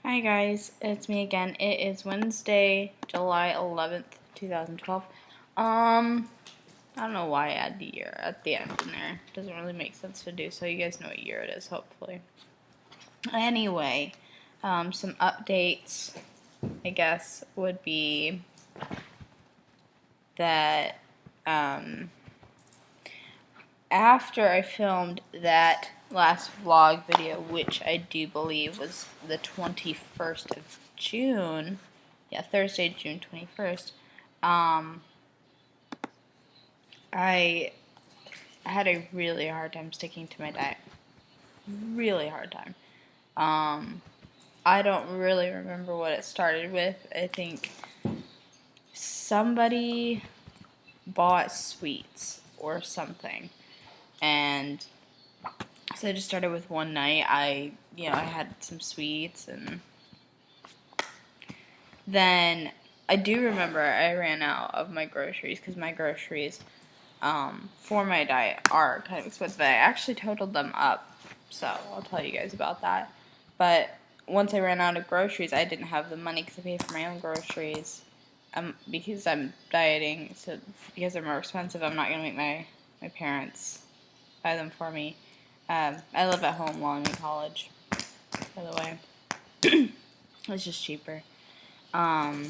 Hi guys, it's me again. It is Wednesday, July 11th, 2012. I don't know why I add the year at the end in there. It doesn't really make sense to do so. You guys know what year it is, hopefully. Anyway, some updates, I guess, would be that, after I filmed that last vlog video, which I do believe was the 21st of June, yeah, Thursday, June 21st, I had a really hard time sticking to my diet. Really hard time. I don't really remember what it started with. I think somebody bought sweets or something, and so I just started with one night. I had some sweets, and then I do remember I ran out of my groceries because my groceries for my diet are kind of expensive. I actually totaled them up, so I'll tell you guys about that. But once I ran out of groceries, I didn't have the money because I pay for my own groceries. Because I'm dieting, so because they're more expensive, I'm not gonna make my parents buy them for me. I live at home while I'm in college, by the way. It's just cheaper. But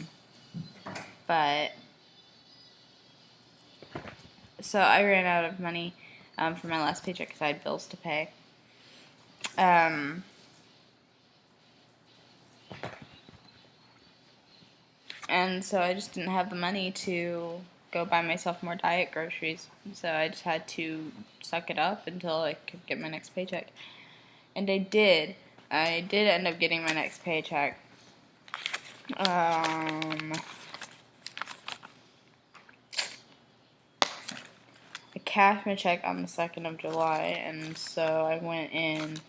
so I ran out of money for my last paycheck because I had bills to pay. And so I just didn't have the money to go buy myself more diet groceries. So I just had to suck it up until I could get my next paycheck. And I did. I did end up getting my next paycheck. I cashed my check on the 2nd of July, and so I went in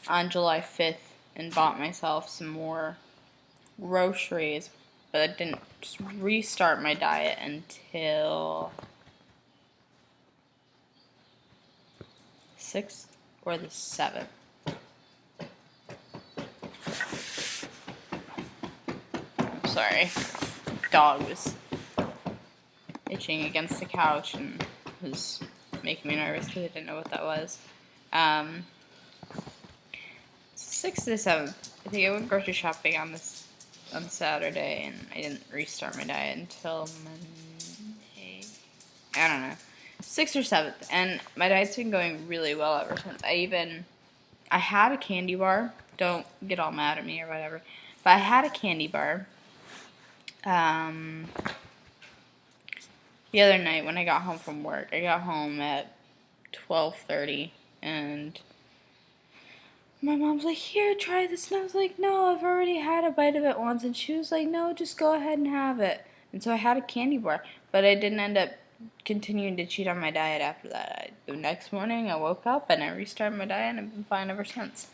on July 5th and bought myself some more groceries, but I didn't restart my diet until 6th or the 7th. I'm sorry. Dog was itching against the couch and was making me nervous because I didn't know what that was. 6th to 7th. I think I went grocery shopping on Saturday, and I didn't restart my diet until Monday. I don't know. 6th or 7th, and my diet's been going really well ever since. I had a candy bar. Don't get all mad at me or whatever, but I had a candy bar. The other night when I got home from work, I got home at 12:30, and my mom's like, "Here, try this." And I was like, "No, I've already had a bite of it once." And she was like, "No, just go ahead and have it." And so I had a candy bar, but I didn't end up continuing to cheat on my diet after that. The next morning, I woke up and I restarted my diet, and I've been fine ever since.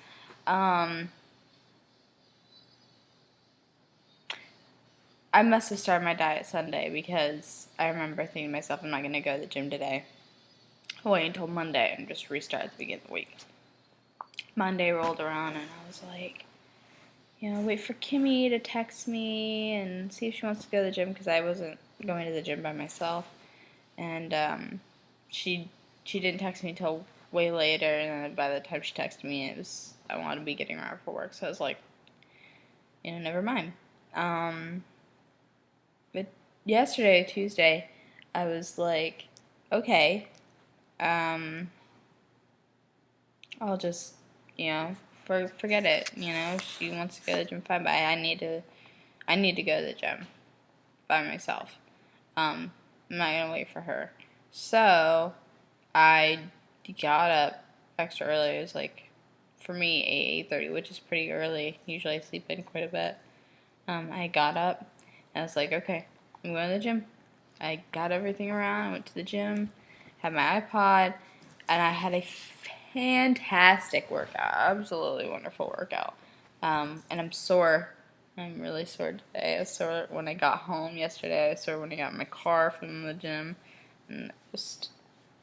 I must have started my diet Sunday because I remember thinking to myself, I'm not going to go to the gym today. I'll wait until Monday and just restart at the beginning of the week. Monday rolled around, and I was like, wait for Kimmy to text me and see if she wants to go to the gym, because I wasn't going to the gym by myself. And she didn't text me until way later, and then by the time she texted me, I wanted to be getting around for work, so I was like, never mind. But yesterday, Tuesday, I was like, okay, I'll just, forget it. If she wants to go to the gym, fine, but I need to go to the gym by myself. I'm not gonna wait for her. So I got up extra early. It was like, for me, 8:30, which is pretty early. Usually I sleep in quite a bit. I got up and I was like, okay, I'm going to the gym. I got everything around, I went to the gym, had my iPod, and I had a fantastic workout. Absolutely wonderful workout. And I'm sore. I'm really sore today. I was sore when I got home yesterday. I was sore when I got in my car from the gym. And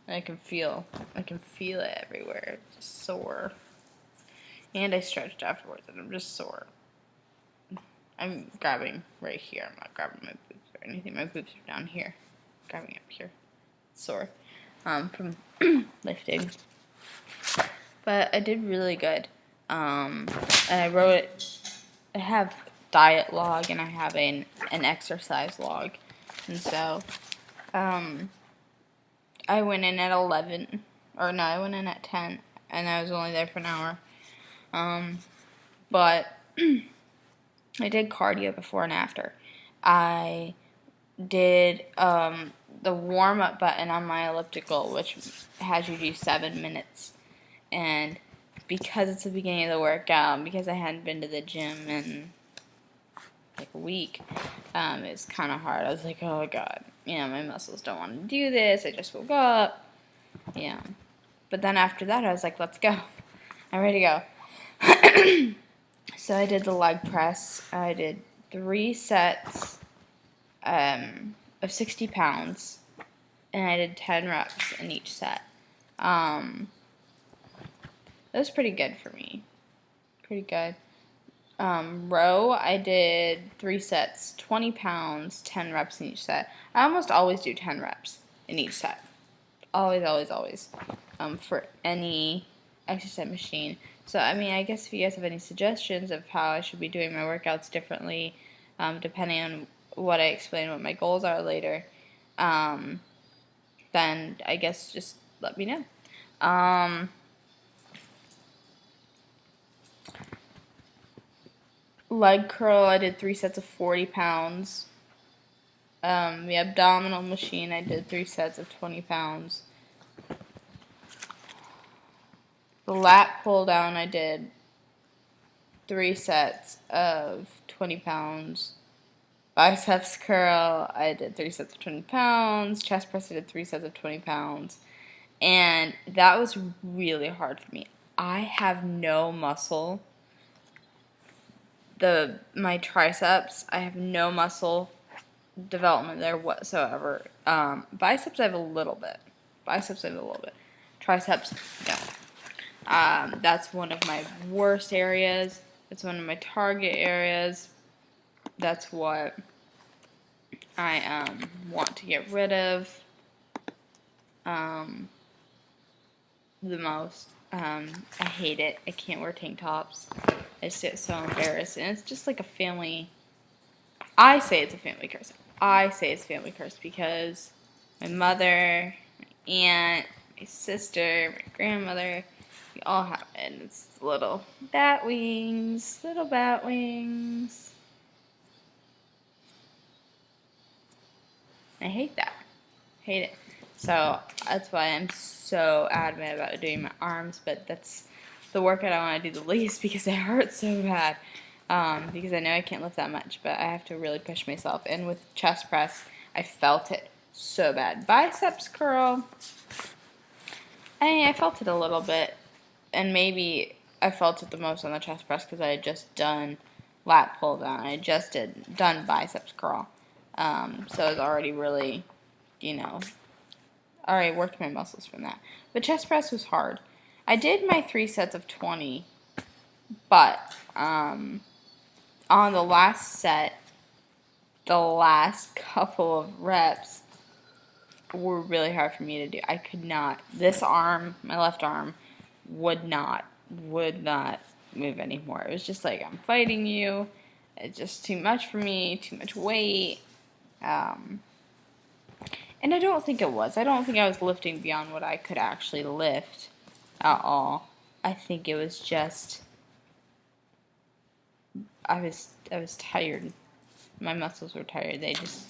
I can feel it everywhere. Just sore. And I stretched afterwards, and I'm just sore. I'm grabbing right here. I'm not grabbing my boobs or anything. My boobs are down here. I'm grabbing up here. It's sore from lifting. But I did really good. And I wrote it. I have diet log and I have an exercise log. And so I went in at 11. Or no, I went in at 10. And I was only there for an hour. But I did cardio before and after. I did the warm-up button on my elliptical, which has you do 7 minutes. And because it's the beginning of the workout, because I hadn't been to the gym in like a week, it was kind of hard. I was like, oh God, my muscles don't want to do this. I just woke up. But then after that, I was like, let's go. I'm ready to go. So I did the leg press. I did 3 sets of 60 pounds, and I did 10 reps in each set. That was pretty good for me. Pretty good. Row, I did 3 sets, 20 pounds, 10 reps in each set. I almost always do 10 reps in each set. Always, always, always. For any exercise machine. So, I guess if you guys have any suggestions of how I should be doing my workouts differently, depending on what I explain, what my goals are later, then I guess just let me know. Leg curl, I did 3 sets of 40 pounds. The abdominal machine, I did 3 sets of 20 pounds. The lat pull down, I did 3 sets of 20 pounds. Biceps curl, I did 3 sets of 20 pounds. Chest press, I did 3 sets of 20 pounds. And that was really hard for me. I have no muscle. My triceps, I have no muscle development there whatsoever. Biceps, I have a little bit. Triceps, no. That's one of my worst areas. It's one of my target areas. That's what I want to get rid of the most. I hate it. I can't wear tank tops. I just get so embarrassed. And it's just like a family. I say it's a family curse. Because my mother, my aunt, my sister, my grandmother, we all have it. And it's little bat wings. I hate that. Hate it. So that's why I'm so adamant about doing my arms, but that's the workout I want to do the least because it hurts so bad. Because I know I can't lift that much, but I have to really push myself. And with chest press, I felt it so bad. Biceps curl, I felt it a little bit, and maybe I felt it the most on the chest press because I had just done lat pull down. I had just done biceps curl. So I was already really, already worked my muscles from that. But chest press was hard. I did my 3 sets of 20, but on the last set, the last couple of reps were really hard for me to do. I could not. This arm, my left arm, would not move anymore. It was just like, I'm fighting you. It's just too much for me, too much weight. And I don't think it was. I don't think I was lifting beyond what I could actually lift at all. I think it was just I was tired. My muscles were tired. I've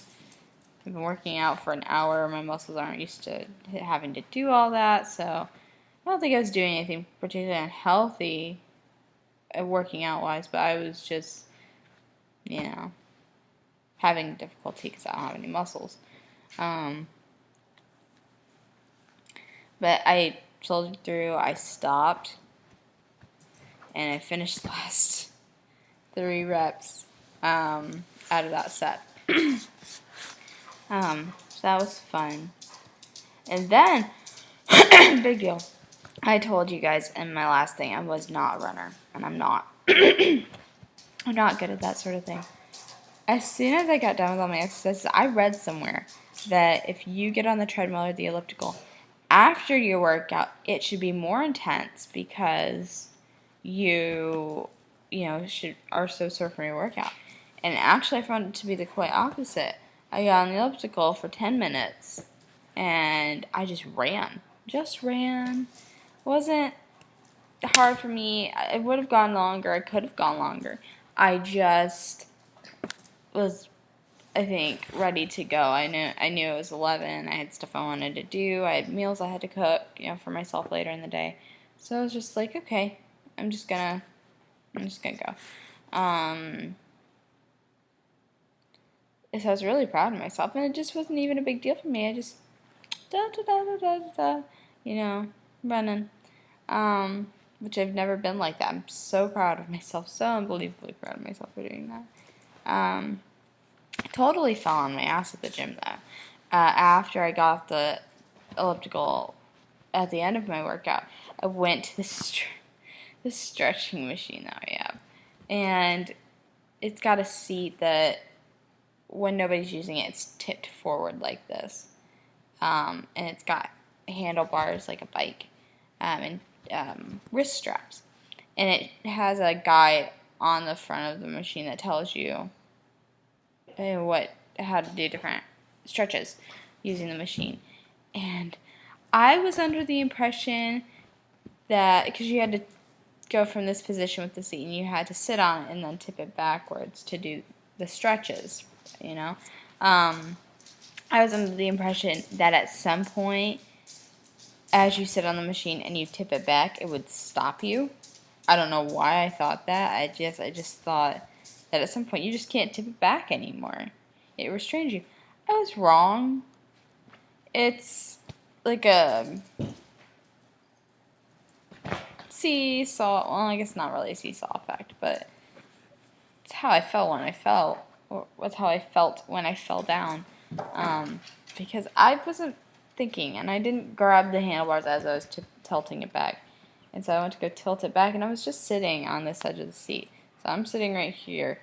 been working out for an hour. My muscles aren't used to having to do all that, so I don't think I was doing anything particularly unhealthy working out wise, but I was just, having difficulty because I don't have any muscles. But I soldiered through. I stopped, and I finished the last 3 reps out of that set. So that was fun. And then, big deal. I told you guys in my last thing I was not a runner, and I'm not. I'm not good at that sort of thing. as soon as I got done with all my exercises, I read somewhere that if you get on the treadmill or the elliptical after your workout, it should be more intense because are so sore from your workout. And actually, I found it to be the quite opposite. I got on the elliptical for 10 minutes and I just ran. Just ran. Wasn't hard for me. It would have gone longer. I could have gone longer. I just was, I think, ready to go. I knew it was 11. I had stuff I wanted to do. I had meals I had to cook, for myself later in the day. So I was just like, okay, I'm just gonna go. So I was really proud of myself, and it just wasn't even a big deal for me. I just running. Which I've never been like that. I'm so proud of myself, so unbelievably proud of myself for doing that. I totally fell on my ass at the gym though. After I got off the elliptical at the end of my workout, I went to the stretching machine that I have, and it's got a seat that when nobody's using it, it's tipped forward like this, and it's got handlebars like a bike, and wrist straps, and it has a guide on the front of the machine that tells you how to do different stretches using the machine. And I was under the impression that because you had to go from this position with the seat and you had to sit on it and then tip it backwards to do the stretches, I was under the impression that at some point as you sit on the machine and you tip it back, it would stop you. I don't know why I thought that. I just thought that at some point you just can't tip it back anymore. It restrains you. I was wrong. It's like a seesaw. Well, I guess not really a seesaw effect, but it's how I felt when I fell. Or that's how I felt when I fell down. Because I wasn't thinking, and I didn't grab the handlebars as I was tilting it back. And so I went to go tilt it back, and I was just sitting on this edge of the seat. So I'm sitting right here,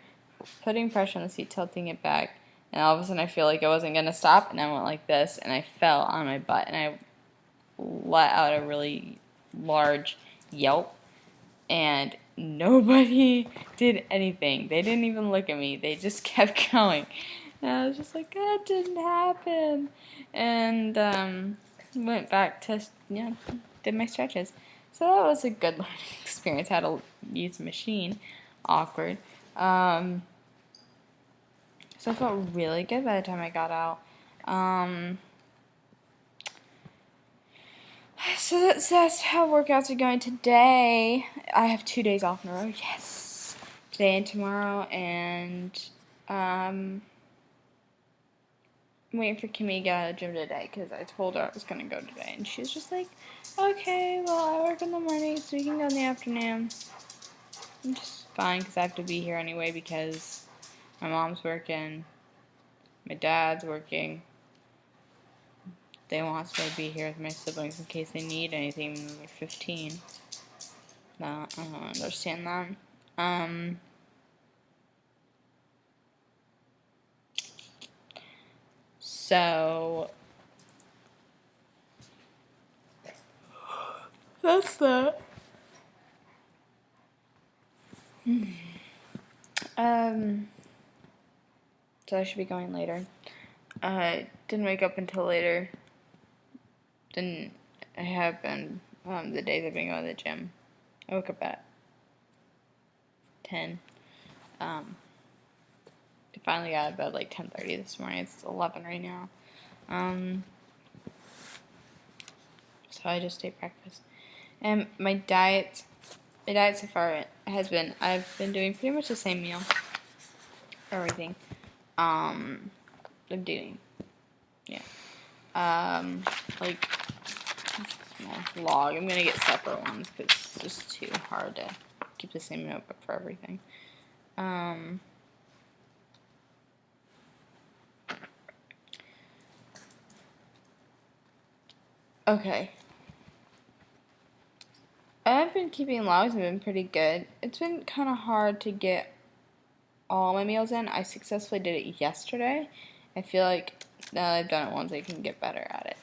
putting pressure on the seat, tilting it back, and all of a sudden I feel like I wasn't going to stop, and I went like this, and I fell on my butt, and I let out a really large yelp, and nobody did anything. They didn't even look at me. They just kept going. And I was just like, that didn't happen. And went back to, did my stretches. So that was a good learning experience, how to use a machine. Awkward. So I felt really good by the time I got out. So that's how workouts are going today. I have 2 days off in a row. Yes. Today and tomorrow. And I'm waiting for Kimmy to get out of the gym today because I told her I was going to go today. And she's just like, okay, well, I work in the morning so we can go in the afternoon. I'm just fine because I have to be here anyway because my mom's working, my dad's working. They want me to be here with my siblings in case they need anything when they're 15. No, I don't understand that. So that's that. So I should be going later. Didn't wake up until later. I have been the days I've been going to the gym. I woke up at 10. I finally got out of bed like 10:30 this morning. It's 11 right now. So I just ate breakfast. And my diet so far has been, I've been doing pretty much the same meal. Everything. I'm doing. Yeah. Like, small log. I'm gonna get separate ones because it's just too hard to keep the same notebook for everything. Okay. I've been keeping logs. I've been pretty good. It's been kind of hard to get all my meals in. I successfully did it yesterday. I feel like now that I've done it once, I can get better at it.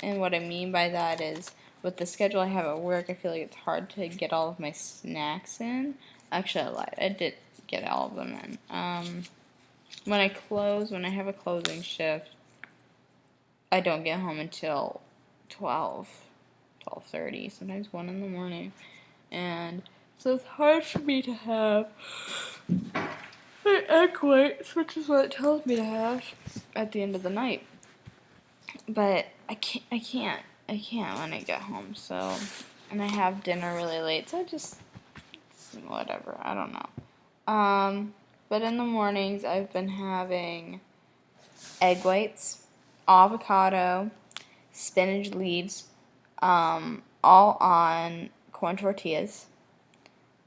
And what I mean by that is, with the schedule I have at work, I feel like it's hard to get all of my snacks in. Actually, I lied. I did get all of them in. When I have a closing shift, I don't get home until 12:30, sometimes 1 in the morning. And so it's hard for me to have my egg whites, which is what it tells me to have at the end of the night. But I can't when I get home. So, and I have dinner really late, so whatever. I don't know. But in the mornings, I've been having egg whites, avocado, spinach leaves, all on corn tortillas,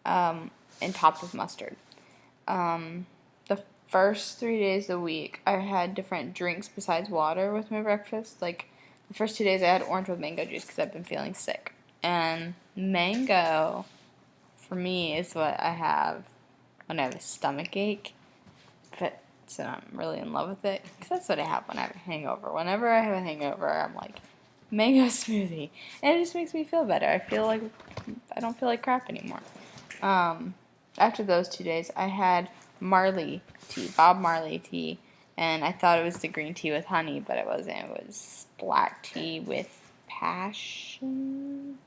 and topped with mustard. The first 3 days of the week, I had different drinks besides water with my breakfast. Like, the first 2 days, I had orange with mango juice because I've been feeling sick. And mango, for me, is what I have when I have a stomach ache. But so I'm really in love with it because that's what I have when I have a hangover. Whenever I have a hangover, I'm like, mango smoothie, and it just makes me feel better. I don't feel like crap anymore. After those 2 days, I had Marley tea, Bob Marley tea, and I thought it was the green tea with honey, but it wasn't. It was black tea with passion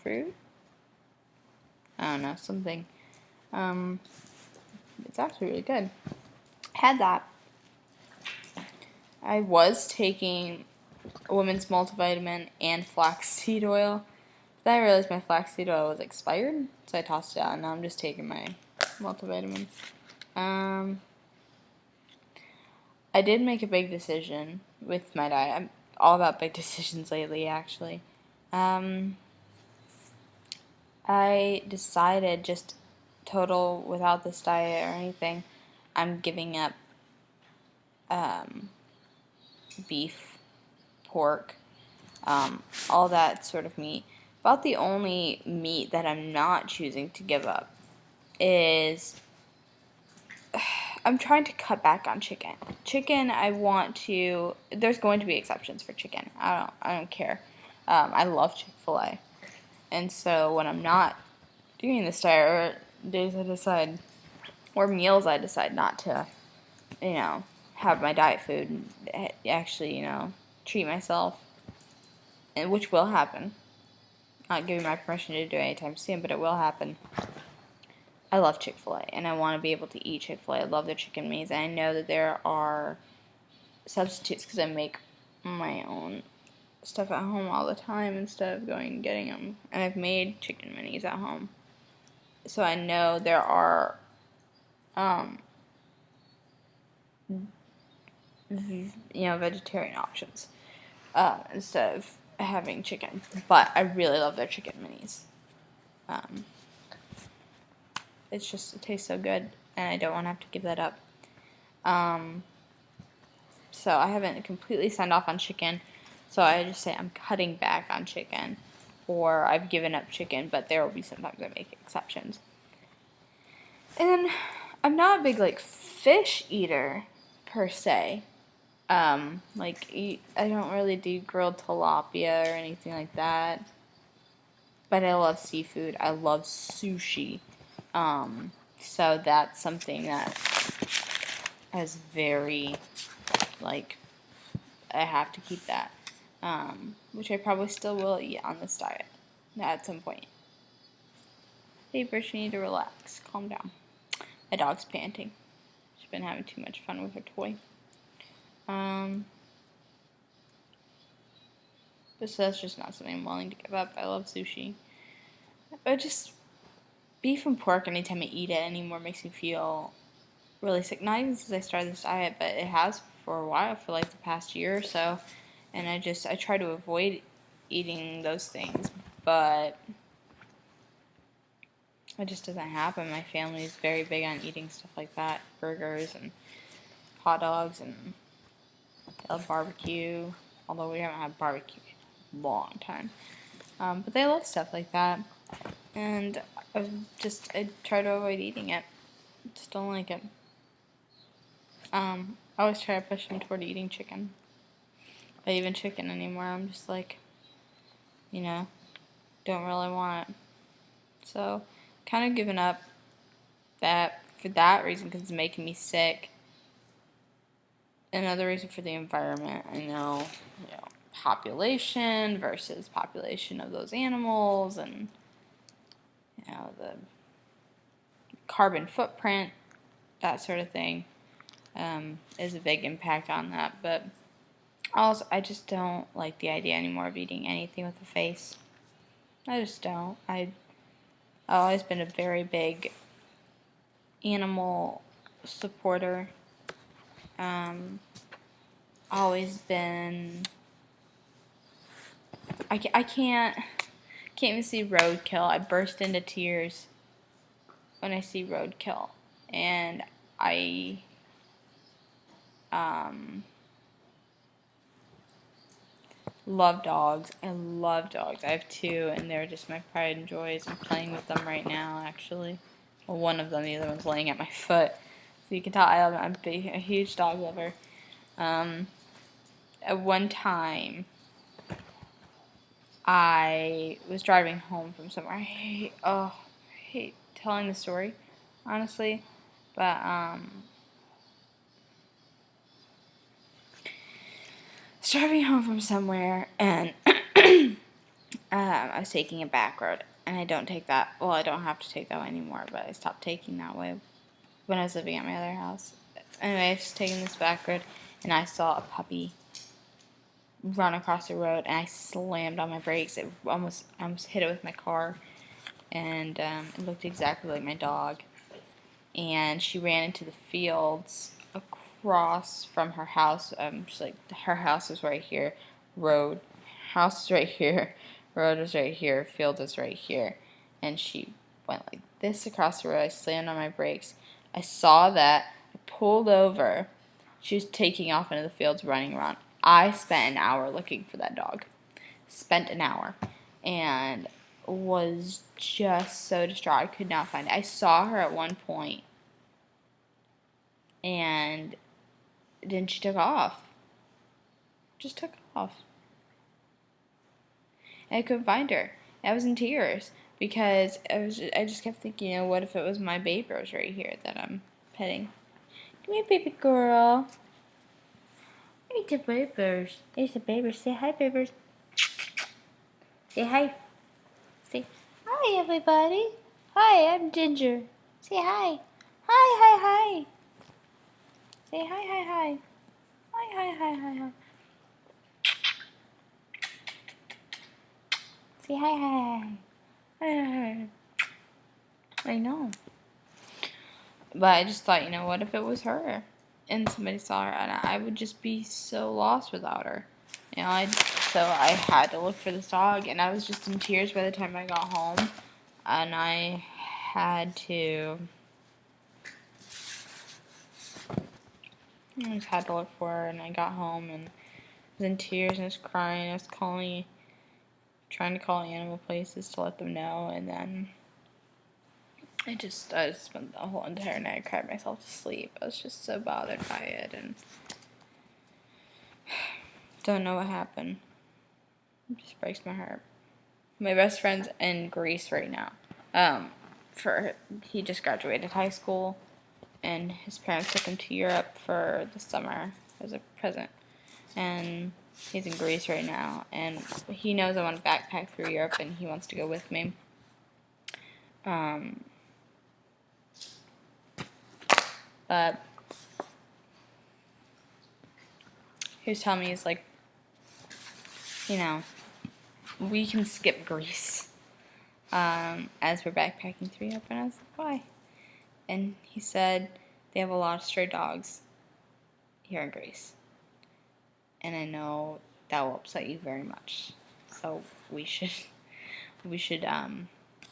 fruit. I don't know, something. It's actually really good. Had that. I was taking a women's multivitamin and flaxseed oil. Then I realized my flaxseed oil was expired, so I tossed it out, and now I'm just taking my multivitamin. I did make a big decision with my diet. I'm all about big decisions lately, actually. I decided, just total without this diet or anything, I'm giving up beef, pork, all that sort of meat. About the only meat that I'm not choosing to give up is I'm trying to cut back on chicken. Chicken, there's going to be exceptions for chicken. I don't care. I love Chick-fil-A. And so when I'm not doing this diet, or days I decide, or meals I decide not to, have my diet food and actually, treat myself, and which will happen. Not giving my permission to do it anytime soon, but it will happen. I love Chick-fil-A, and I want to be able to eat Chick-fil-A. I love their chicken wings, and I know that there are substitutes because I make my own stuff at home all the time instead of going and getting them. And I've made chicken minis at home, so I know there are vegetarian options instead of having chicken. But I really love their chicken minis. It tastes so good, and I don't want to have to give that up. So I haven't completely signed off on chicken, so I just say I'm cutting back on chicken, or I've given up chicken, but there will be sometimes I make exceptions. And I'm not a big, fish eater, per se. I don't really do grilled tilapia or anything like that. But I love seafood. I love sushi. So that's something that is very, I have to keep that. Which I probably still will eat on this diet at some point. Hey, Brish, you need to relax. Calm down. My dog's panting. She's been having too much fun with her toy. But so that's just not something I'm willing to give up. I love sushi. But just beef and pork, anytime I eat it anymore, makes me feel really sick. Not even since I started this diet, but it has for a while, for the past year or so. And I try to avoid eating those things, but it just doesn't happen. My family is very big on eating stuff like that, burgers and hot dogs, and they love barbecue, although we haven't had barbecue in a long time. But they love stuff like that, and I try to avoid eating it. Just don't like it. I always try to push him toward eating chicken. But even chicken anymore, I'm just like, you know, don't really want it. So, kind of giving up that for that reason because it's making me sick. Another reason for the environment, I know, population versus population of those animals, and the carbon footprint, that sort of thing, is a big impact on that. But also, I just don't like the idea anymore of eating anything with a face. I just don't. I've always been a very big animal supporter. Always been. I can't even see roadkill. I burst into tears when I see roadkill, and I love dogs. I love dogs. I have 2, and they're just my pride and joys. I'm playing with them right now, actually. Well, one of them, the other one's laying at my foot. So you can tell I'm a huge dog lover. At one time, I was driving home from somewhere. I hate telling the story, honestly. But, I was driving home from somewhere, and I was taking a back road, and I don't take that. Well, I don't have to take that way anymore, but I stopped taking that way when I was living at my other house. Anyway, I was taking this back road, and I saw a puppy run across the road, and I slammed on my brakes. I almost hit it with my car, and it looked exactly like my dog. And she ran into the fields across from her house. She's like, her house is right here, house is right here, road is right here, field is right here. And she went like this across the road. I slammed on my brakes. I saw that. I pulled over. She was taking off into the fields, running around. I spent an hour looking for that dog. Spent an hour. And was just so distraught. I could not find it. I saw her at one point, and then she took off. Just took off. And I couldn't find her. I was in tears because I just kept thinking, what if it was my baby rose right here that I'm petting? Come here, baby girl. It's a baby. It's a baby. Say hi, baby. Say hi. Say hi, everybody. Hi, I'm Ginger. Say hi. Hi, hi, hi. Say hi, hi, hi. Hi, hi, hi, hi, hi. Say hi, hi, hi. Hi, hi, hi. I know. But I just thought, what if it was her and somebody saw her, and I would just be so lost without her. So I had to look for this dog, and I was just in tears by the time I got home, and I had to. I just had to look for her, and I got home and was in tears and was crying. I was trying to call animal places to let them know, and then I just spent the whole entire night. I cried myself to sleep. I was just so bothered by it, and don't know what happened. It just breaks my heart. My best friend's in Greece right now. He just graduated high school, and his parents took him to Europe for the summer as a present. And he's in Greece right now, and he knows I want to backpack through Europe, and he wants to go with me. But he was telling me, he's like, we can skip Greece as we're backpacking through Europe. And I was like, why? And he said they have a lot of stray dogs here in Greece. And I know that will upset you very much. So we should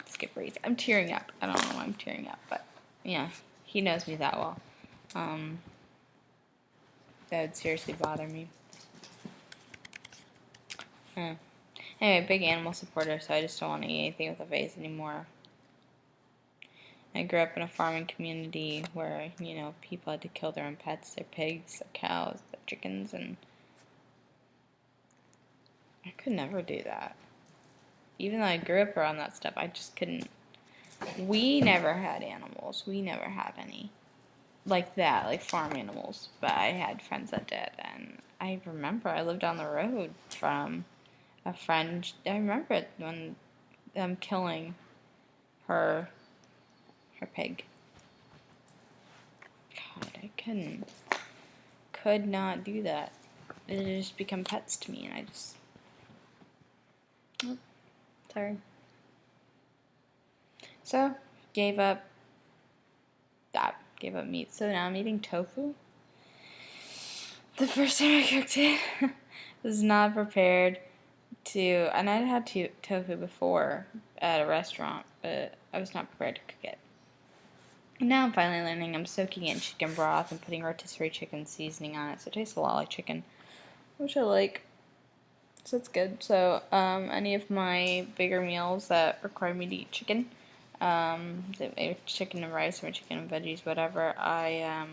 skip Greece. I'm tearing up. I don't know why I'm tearing up, but yeah, he knows me that well. That would seriously bother me. Anyway, big animal supporter, so I just don't want to eat anything with a face anymore. I grew up in a farming community where, you know, people had to kill their own pets, their pigs, their cows, their chickens, and I could never do that. Even though I grew up around that stuff, I just couldn't. We never had animals. We never had any like that, like farm animals. But I had friends that did, and I remember I lived down the road from a friend. I remember it when them killing her pig. God, I could not do that. It just become pets to me, and I just. Oh, sorry. So, gave up that. Gave up meat. So now I'm eating tofu. The first time I cooked it, was not prepared to, and I'd had tofu before at a restaurant, but I was not prepared to cook it. And now I'm finally learning. I'm soaking it in chicken broth and putting rotisserie chicken seasoning on it, so it tastes a lot like chicken, which I like. So it's good. So any of my bigger meals that require me to eat chicken, chicken and rice or chicken and veggies, whatever, I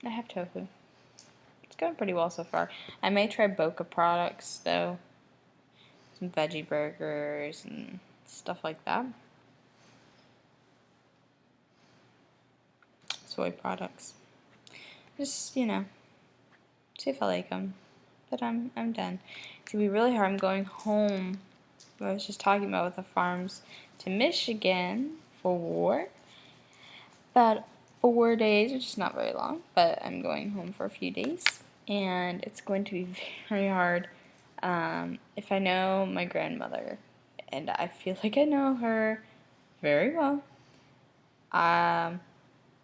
have tofu. It's going pretty well so far. I may try Boca products though, some veggie burgers and stuff like that. Soy products. Just, you know, see if I like them. But I'm done. It's gonna be really hard. I'm going home. I was just talking about with the farms to Michigan for about 4 days, which is not very long, but I'm going home for a few days, and it's going to be very hard. If I know my grandmother, and I feel like I know her very well,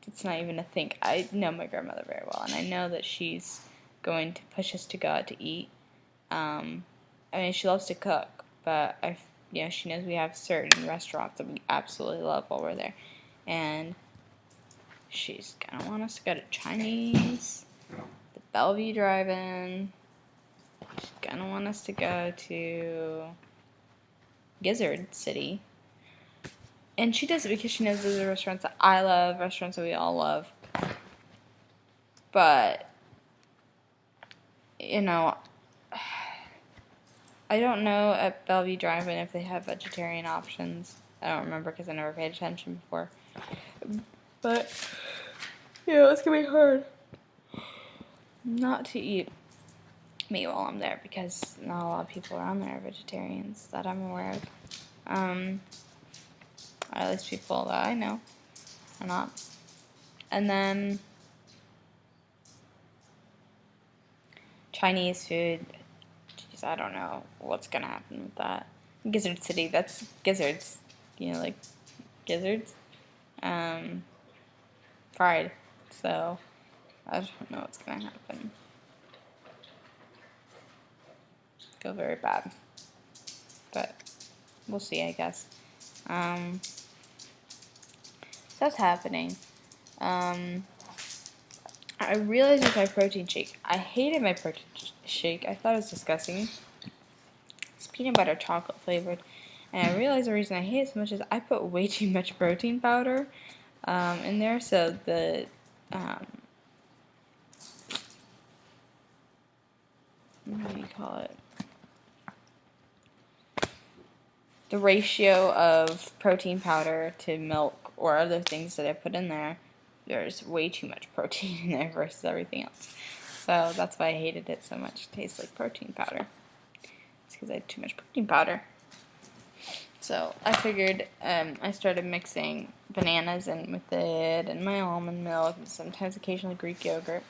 it's not even a think. I know my grandmother very well, and I know that she's going to push us to go out to eat. I mean, she loves to cook, but she knows we have certain restaurants that we absolutely love while we're there, and she's gonna want us to go to Chinese, the Bellevue Drive-In. She's gonna want us to go to Gizzard City. And she does it because she knows those are restaurants that I love, restaurants that we all love. But, you know, I don't know at Bellevue Drive-In if they have vegetarian options. I don't remember because I never paid attention before. But, yeah, it's gonna be hard not to eat meat while I'm there because not a lot of people around there are vegetarians that I'm aware of. Or at least people that I know are not. And then Chinese food. Jeez, I don't know what's gonna happen with that. Gizzard City, that's gizzards. You know, like gizzards. Fried. So I don't know what's gonna happen. Go very bad. But we'll see, I guess. That's happening. I realized with my protein shake, I hated my protein shake. I thought it was disgusting. It's peanut butter chocolate flavored. And I realized the reason I hate it so much is I put way too much protein powder in there. So the, what do you call it? The ratio of protein powder to milk or other things that I put in there, there's way too much protein in there versus everything else. So that's why I hated it so much. It tastes like protein powder. It's because I had too much protein powder. So I figured I started mixing bananas in with it and my almond milk and sometimes occasionally Greek yogurt.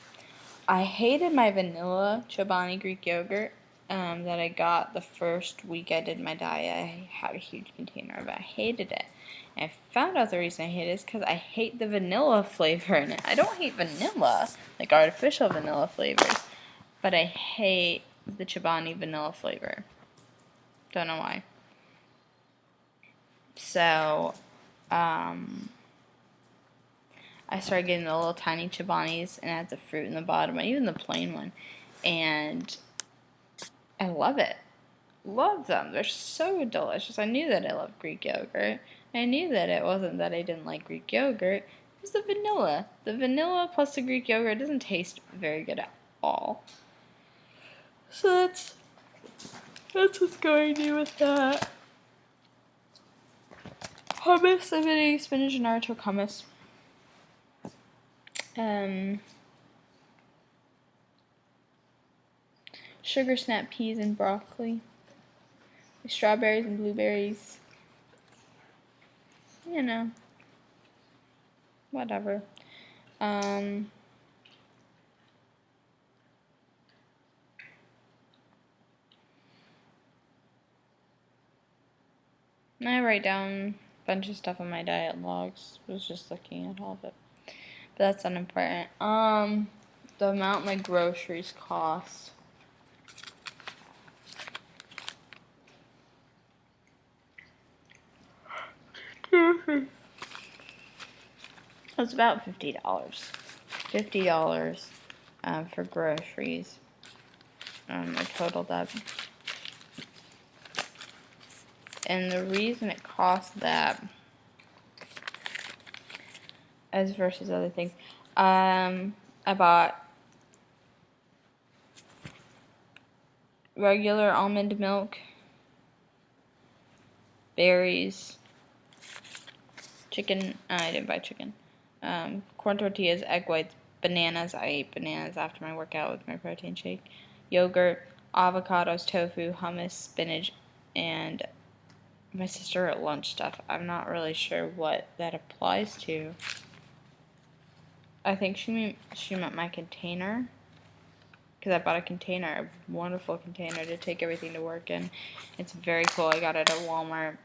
I hated my vanilla Chobani Greek yogurt that I got the first week I did my diet. I had a huge container of it. I hated it. And I found out the reason I hate it is because I hate the vanilla flavor in it. I don't hate vanilla, like artificial vanilla flavors, but I hate the Chobani vanilla flavor. Don't know why. So, I started getting the little tiny Chobanis, and it has the fruit in the bottom, and even the plain one. And I love it. Love them. They're so delicious. I knew that I loved Greek yogurt. I knew that it wasn't that I didn't like Greek yogurt. It was the vanilla. The vanilla plus the Greek yogurt doesn't taste very good at all. So that's what's going to do with that. Hummus. I've been eating spinach and artichoke hummus. Sugar snap peas and broccoli. Strawberries and blueberries. You know. Whatever. I write down a bunch of stuff on my diet logs. I was just looking at all of it. But that's unimportant. The amount my groceries cost. It's about $50. $50 for groceries. I totaled up. And the reason it costs that, as versus other things, I bought regular almond milk, berries, chicken. I didn't buy chicken. Corn tortillas, egg whites, bananas. I ate bananas after my workout with my protein shake. Yogurt, avocados, tofu, hummus, spinach, and my sister at lunch stuff. I'm not really sure what that applies to. I think she meant my container, because I bought a container, a wonderful container to take everything to work in. It's very cool. I got it at Walmart.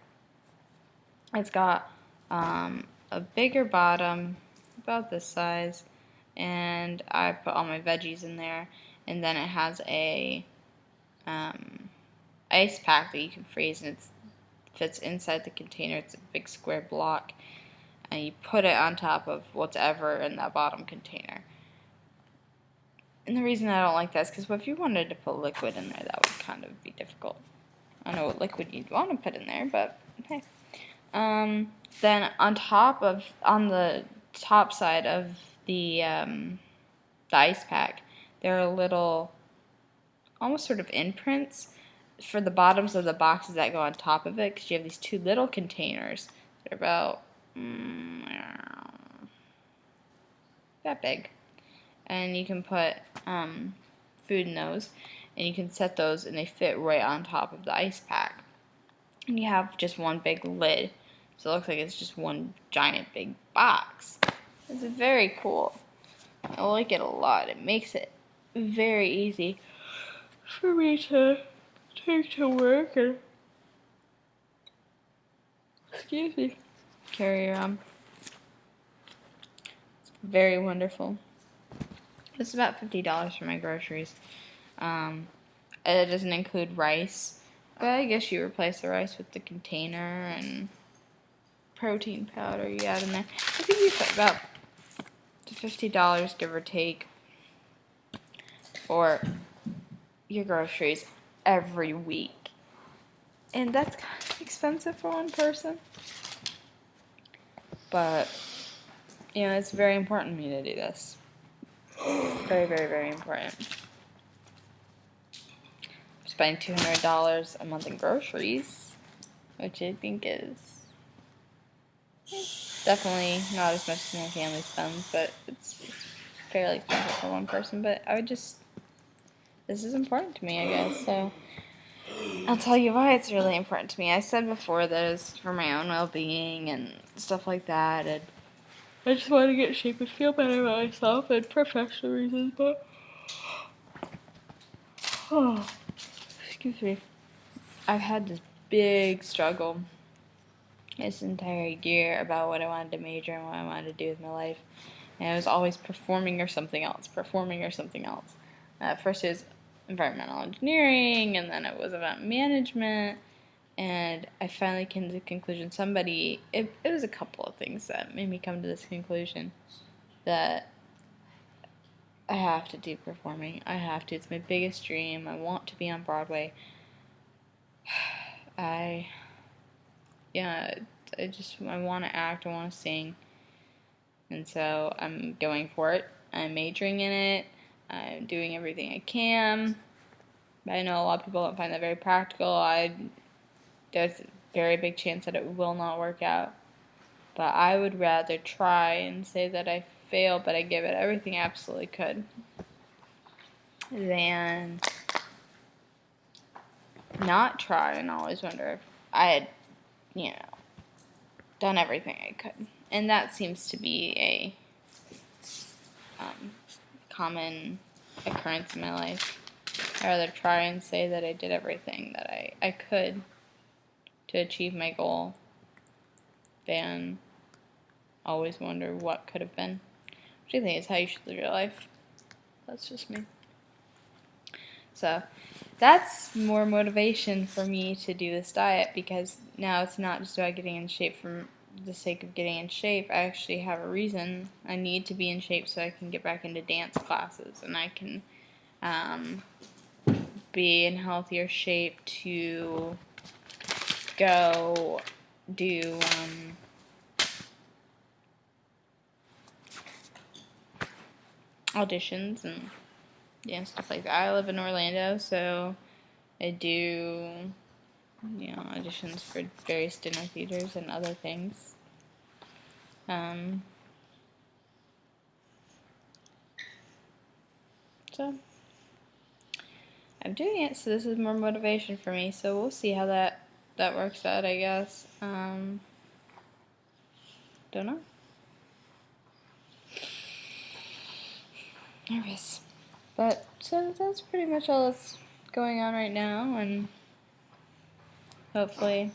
It's got a bigger bottom, about this size, and I put all my veggies in there, and then it has a ice pack that you can freeze, and it fits inside the container. It's a big square block, and you put it on top of whatever in that bottom container. And the reason I don't like that is because if you wanted to put liquid in there, that would kind of be difficult. I don't know what liquid you'd want to put in there, but okay. Then on the top side of the ice pack, there are little, almost sort of imprints for the bottoms of the boxes that go on top of it, because you have these two little containers. They're about that big, and you can put food in those, and you can set those, and they fit right on top of the ice pack. And you have just one big lid, so it looks like it's just one giant big box. It's very cool. I like it a lot. It makes it very easy for me to take to work and carry around. It's very wonderful. It's about $50 for my groceries. It doesn't include rice, but I guess you replace the rice with the container and protein powder you add in there. I think you put about $50, give or take, for your groceries every week. And that's kind of expensive for one person. But, you know, it's very important to me to do this. Very, very, very important. I'm spending $200 a month in groceries, which I think is definitely not as much as my family spends, but it's fairly expensive for one person. But this is important to me, I guess, so I'll tell you why it's really important to me. I said before that it's for my own well-being and stuff like that, and I just want to get in shape and feel better about myself, and professional reasons, but excuse me. I've had this big struggle this entire year about what I wanted to major and what I wanted to do with my life. And I was always performing or something else. At first it was environmental engineering, and then it was about management, and I finally came to the conclusion, it was a couple of things that made me come to this conclusion, that I have to do performing. I have to. It's my biggest dream. I want to be on Broadway. I want to act, I want to sing, and so I'm going for it. I'm majoring in it. I'm doing everything I can. But I know a lot of people don't find that very practical. There's a very big chance that it will not work out. But I would rather try and say that I failed, but I give it everything I absolutely could, than not try and always wonder if I had, done everything I could. And that seems to be a common occurrence in my life. I'd rather try and say that I did everything that I could to achieve my goal than always wonder what could have been. Which I think is how you should live your life. That's just me. So that's more motivation for me to do this diet, because now it's not just about getting in shape for the sake of getting in shape. I actually have a reason. I need to be in shape so I can get back into dance classes, and I can be in healthier shape to go do auditions and stuff like that. I live in Orlando, so I do auditions for various dinner theaters and other things. So I'm doing it, so this is more motivation for me, so we'll see how that works out, I guess. Don't know. Nervous. But, so that's pretty much all that's going on right now, and hopefully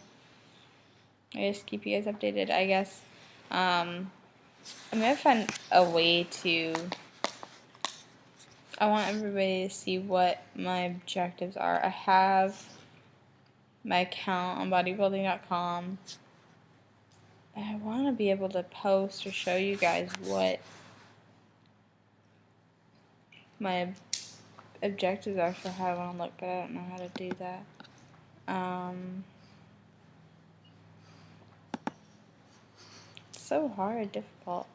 I just keep you guys updated, I guess. I'm gonna find a way to, I want everybody to see what my objectives are. I have my account on bodybuilding.com. I want to be able to post or show you guys what my objectives are for how I want to look, but I don't know how to do that. It's so hard, difficult.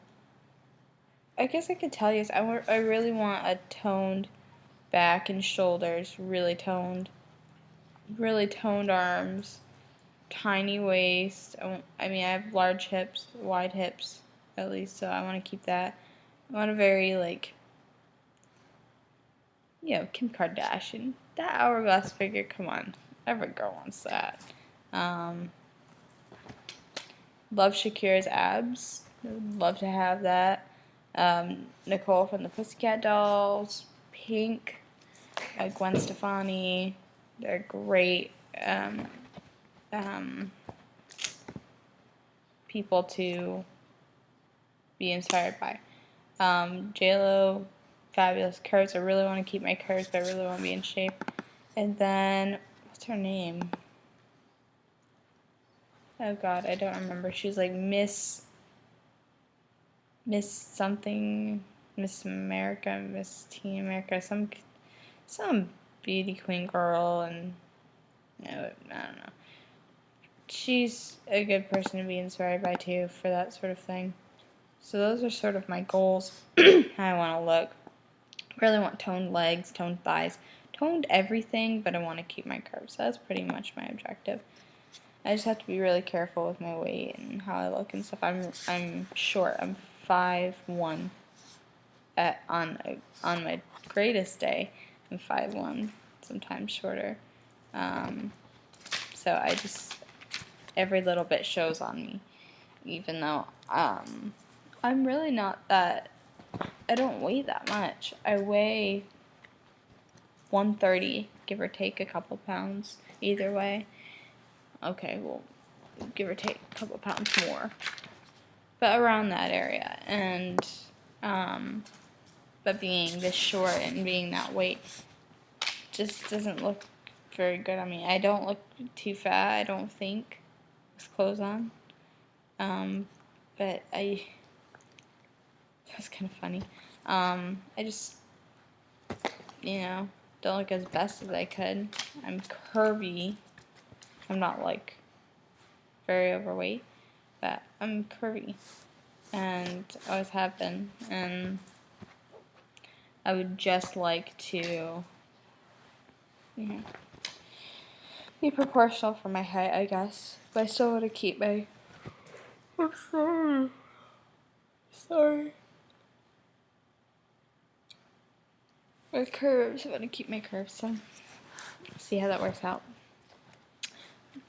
I guess I could tell you, I really want a toned back and shoulders, really toned arms, tiny waist. I mean, I have large hips, wide hips, at least, so I want to keep that. I want a very, Kim Kardashian. That hourglass figure, come on. Every girl wants that. Love Shakira's abs. I would love to have that. Nicole from the Pussycat Dolls. Pink. Gwen Stefani. They're great people to be inspired by. JLo, fabulous curves. I really want to keep my curves, but I really want to be in shape. And then, what's her name? Oh God, I don't remember. She was like Miss something, Miss America, Miss Teen America, some beauty queen girl, and I don't know. She's a good person to be inspired by too for that sort of thing. So those are sort of my goals. How I want to look. I really want toned legs, toned thighs, toned everything, but I want to keep my curves. So that's pretty much my objective. I just have to be really careful with my weight and how I look and stuff. I'm short. I'm 5'1". On my greatest day, I'm 5'1", sometimes shorter. So I just, every little bit shows on me, even though I'm really not that. I don't weigh that much. I weigh 130, give or take a couple pounds, either way. Okay, well, give or take a couple pounds more, but around that area. And but being this short and being that weight just doesn't look very good on me. I don't look too fat, I don't think, with clothes on. But that's kind of funny. I just, don't look as best as I could. I'm curvy. I'm not, very overweight. that I'm curvy, and always have been, and I would just like to, be proportional for my height, I guess. But I still want to keep my. I'm sorry. Sorry. My curves. I want to keep my curves, so see how that works out.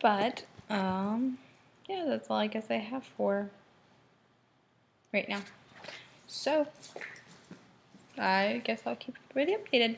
But yeah, that's all I guess I have for right now. So I guess I'll keep everybody updated.